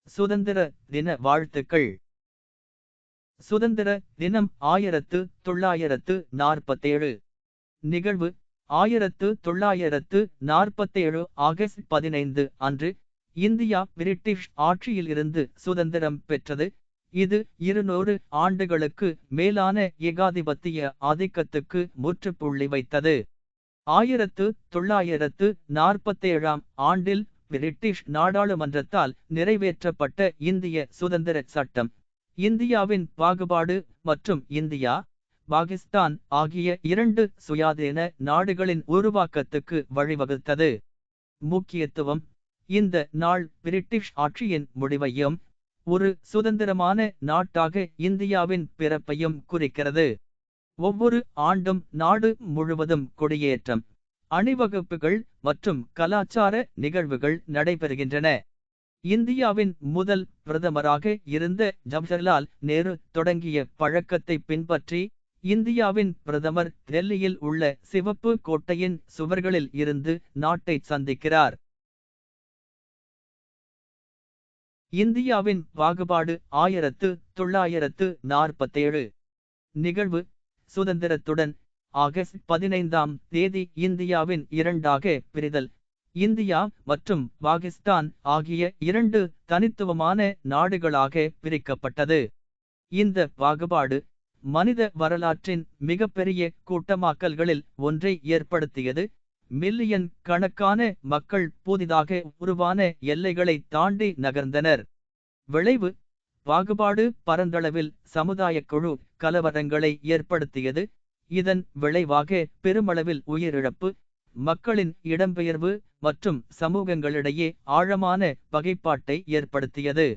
சுதந்திர தின வாழ்த்துக்கள். சுதந்திர தினம் 1947. நிகழ்வு 1947 ஆகஸ்ட் 15 அன்று இந்தியா பிரிட்டிஷ் ஆட்சியில் இருந்து சுதந்திரம் பெற்றது. இது 200 ஆண்டுகளுக்கு மேலான ஏகாதிபத்திய ஆதிக்கத்துக்கு முற்றுப்புள்ளி வைத்தது. 1947 ஆண்டில் பிரிட்டிஷ் நாடாளுமன்றத்தால் நிறைவேற்றப்பட்ட இந்திய சுதந்திர சட்டம் இந்தியாவின் பாகுபாடு மற்றும் இந்தியா, பாகிஸ்தான் ஆகிய 2 சுயாதீன நாடுகளின் உருவாக்கத்துக்கு வழிவகுத்தது. முக்கியத்துவம்: இந்த நாள் பிரிட்டிஷ் ஆட்சியின் முடிவையும் ஒரு சுதந்திரமான நாட்டாக இந்தியாவின் பிறப்பையும் குறிக்கிறது. ஒவ்வொரு ஆண்டும் நாடு முழுவதும் கொடியேற்றம், அணிவகுப்புகள் மற்றும் கலாச்சார நிகழ்வுகள் நடைபெறுகின்றன. இந்தியாவின் முதல் பிரதமராக இருந்த ஜவஹர்லால் நேரு தொடங்கிய பழக்கத்தை பின்பற்றி இந்தியாவின் பிரதமர் டெல்லியில் உள்ள சிவப்பு கோட்டையின் சுவர்களில் இருந்து நாட்டை சந்திக்கிறார். இந்தியாவின் பாகுபாடு 1947. நிகழ்வு சுதந்திரத்துடன் ஆகஸ்ட் 15 இந்தியாவின் 2ஆக பிரிதல். இந்தியா மற்றும் பாகிஸ்தான் ஆகிய 2 தனித்துவமான நாடுகளாக பிரிக்கப்பட்டது. இந்த பாகுபாடு மனித வரலாற்றின் மிகப்பெரிய கூட்டமாக்கல்களில் ஒன்றை ஏற்படுத்தியது. மில்லியன் கணக்கான மக்கள் புதிதாக உருவான எல்லைகளை தாண்டி நகர்ந்தனர். விளைவு: பாகுபாடு பரந்தளவில் சமுதாய குழு கலவரங்களை ஏற்படுத்தியது. இதன் விளைவாக பெருமளவில் உயிரிழப்பு, மக்களின் இடம்பெயர்வு மற்றும் சமூகங்களிடையே ஆழமான பகைப்பாட்டை ஏற்படுத்தியது.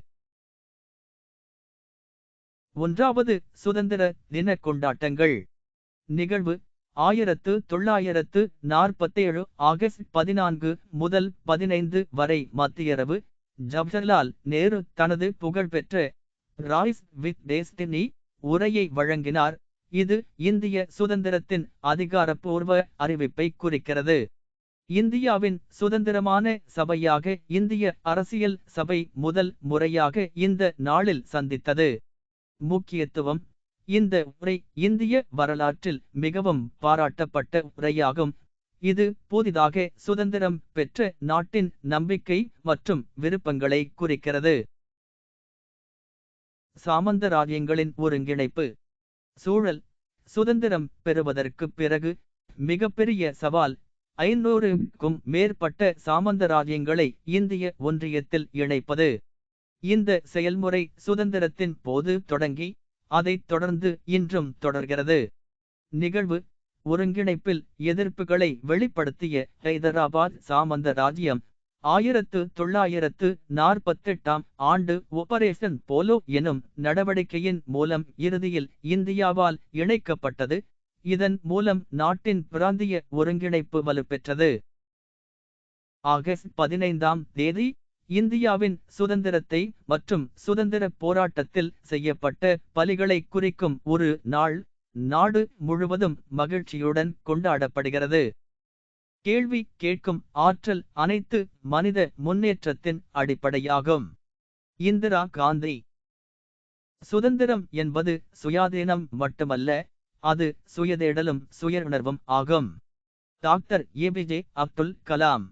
1வது சுதந்திர தின கொண்டாட்டங்கள். நிகழ்வு 1947 ஆகஸ்ட் 14 முதல் 15 வரை மத்தியரவு. ஜவஹர்லால் நேரு தனது புகழ்பெற்ற ரைஸ் வித் டெஸ்டினி உரையை வழங்கினார். இது இந்திய சுதந்திரத்தின் அதிகாரப்பூர்வ அறிவிப்பை குறிக்கிறது. இந்தியாவின் சுதந்திரமான சபையாக இந்திய அரசியல் சபை முதல் முறையாக இந்த நாளில் சந்தித்தது. முக்கியத்துவம்: இந்த உரை இந்திய வரலாற்றில் மிகவும் பாராட்டப்பட்ட உரையாகும். இது புதிதாக சுதந்திரம் பெற்ற நாட்டின் நம்பிக்கை மற்றும் விருப்பங்களை குறிக்கிறது. சாமந்தராஜ்யங்களின் ஒருங்கிணைப்பு. சூழல்: சுதந்திரம் பெறுவதற்கு பிறகு மிகப்பெரிய சவால் 500க்கும் மேற்பட்ட சாமந்தராஜ்யங்களை இந்திய ஒன்றியத்தில் இணைப்பது. இந்த செயல்முறை சுதந்திரத்தின் போது தொடங்கி அதைத் தொடர்ந்து இன்றும் தொடர்கிறது. நிகழ்வு: ஒருங்கிணைப்பில் எதிர்ப்புகளை வெளிப்படுத்திய ஹைதராபாத் சாமந்த ராஜ்யம் 1948 ஆண்டு ஆபரேஷன் போலோ எனும் நடவடிக்கையின் மூலம் இறுதியில் இந்தியாவால் இணைக்கப்பட்டது. இதன் மூலம் நாட்டின் பிராந்திய ஒருங்கிணைப்பு வலுப்பெற்றது. ஆகஸ்ட் 15 இந்தியாவின் சுதந்திரத்தை மற்றும் சுதந்திர போராட்டத்தில் செய்யப்பட்ட பலிகளை குறிக்கும் ஒரு நாள். நாடு முழுவதும் மகிழ்ச்சியுடன் கொண்டாடப்படுகிறது. கேள்வி கேட்கும் ஆற்றல் அனைத்து மனித முன்னேற்றத்தின் அடிப்படையாகும். இந்திரா காந்தி. சுதந்திரம் என்பது சுயாதீனம் மட்டுமல்ல, அது சுயதேடலும் சுயஉணர்வும் ஆகும். Doctor APJ Abdul Kalam.